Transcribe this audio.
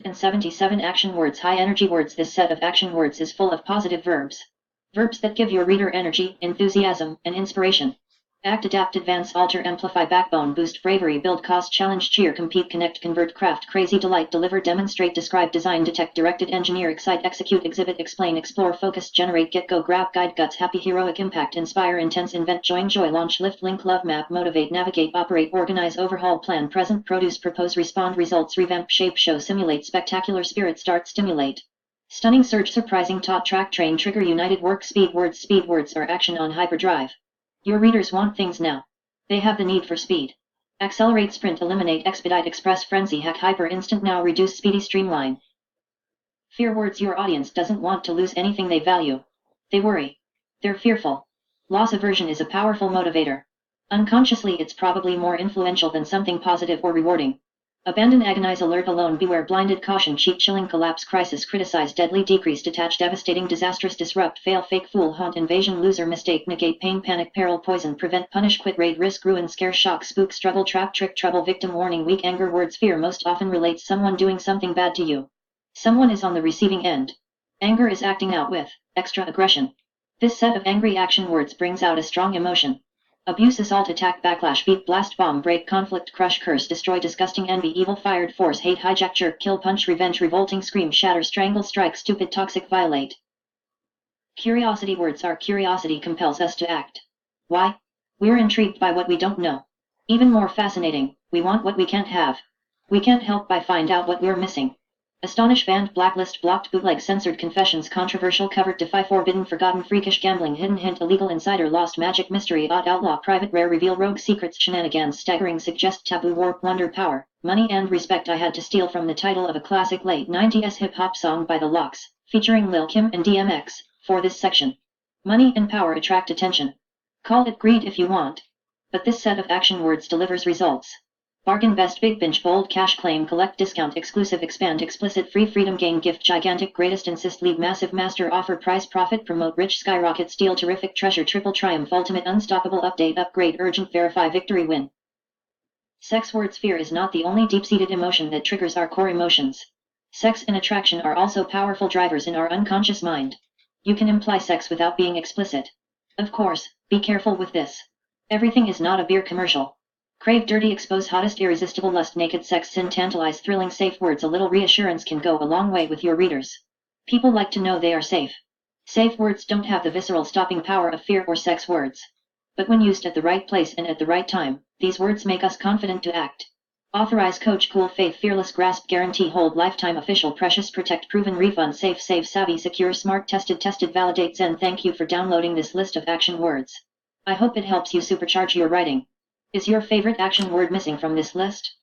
And 77 action words. High energy words. This set of action words is full of positive verbs. Verbs that give your reader energy, enthusiasm, and inspiration. Act, adapt, advance, alter, amplify, backbone, boost, bravery, build, cause, challenge, cheer, compete, connect, convert, craft, crazy, delight, deliver, demonstrate, describe, design, detect, directed, engineer, excite, execute, exhibit, explain, explore, focus, generate, get, go, grab, guide, guts, happy, heroic, impact, inspire, intense, invent, join, joy, launch, lift, link, love, map, motivate, navigate, operate, organize, overhaul, plan, present, produce, propose, respond, results, revamp, shape, show, simulate, spectacular, spirit, start, stimulate. Stunning, surge, surprising, taught, track, train, trigger, united, work, speed words are action on hyperdrive. Your readers want things now. They have the need for speed. Accelerate, sprint, eliminate, expedite, express, frenzy, hack, hyper, instant, now, reduce, speedy, streamline. Fear words. Your audience doesn't want to lose anything they value. They worry. They're fearful. Loss aversion is a powerful motivator. Unconsciously, it's probably more influential than something positive or rewarding. Abandon, agonize, alert, alone, beware, blinded, caution, cheat, chilling, collapse, crisis, criticize, deadly, decrease, detach, devastating, disastrous, disrupt, fail, fake, fool, haunt, invasion, loser, mistake, negate, pain, panic, peril, poison, prevent, punish, quit, raid, risk, ruin, scare, shock, spook, struggle, trap, trick, trouble, victim, warning, weak, anger. Words. Fear most often relates someone doing something bad to you. Someone is on the receiving end. Anger is acting out with extra aggression. This set of angry action words brings out a strong emotion. Abuse, assault, attack, backlash, beat, blast, bomb, break, conflict, crush, curse, destroy, disgusting, envy, evil, fired, force, hate, hijack, jerk, kill, punch, revenge, revolting, scream, shatter, strangle, strike, stupid, toxic, violate. Curiosity words. Our curiosity compels us to act. Why? We're intrigued by what we don't know. Even more fascinating, we want what we can't have. We can't help but find out what we're missing. Astonish, banned, blacklist, blocked, bootleg, censored, confessions, controversial, covered, defy, forbidden, forgotten, freakish, gambling, hidden, hint, illegal, insider, lost, magic, mystery, odd, outlaw, private, rare, reveal, rogue, secrets, shenanigans, staggering, suggest, taboo, warp, wonder, power, money and respect. I had to steal from the title of a classic late 90s hip-hop song by The Lox, featuring Lil Kim and DMX, for this section. Money and power attract attention. Call it greed if you want. But this set of action words delivers results. Bargain, best, big, binge, bold, cash, claim, collect, discount, exclusive, expand, explicit, free, freedom, gain, gift, gigantic, greatest, insist, lead, massive, master, offer, price, profit, promote, rich, skyrocket, steal, terrific, treasure, triple, triumph, ultimate, unstoppable, update, upgrade, urgent, verify, victory, win. Sex words. Fear is not the only deep-seated emotion that triggers our core emotions. Sex and attraction are also powerful drivers in our unconscious mind. You can imply sex without being explicit. Of course, be careful with this. Everything is not a beer commercial. Crave, dirty, expose, hottest, irresistible, lust, naked, sex, sin, tantalize, thrilling, safe words. A little reassurance can go a long way with your readers. People like to know they are safe. Safe words don't have the visceral stopping power of fear or sex words. But when used at the right place and at the right time, these words make us confident to act. Authorize, coach, cool, faith, fearless, grasp, guarantee, hold, lifetime, official, precious, protect, proven, refund, safe, save, savvy, secure, smart, tested, validate, send. Thank you for downloading this list of action words. I hope it helps you supercharge your writing. Is your favorite action word missing from this list?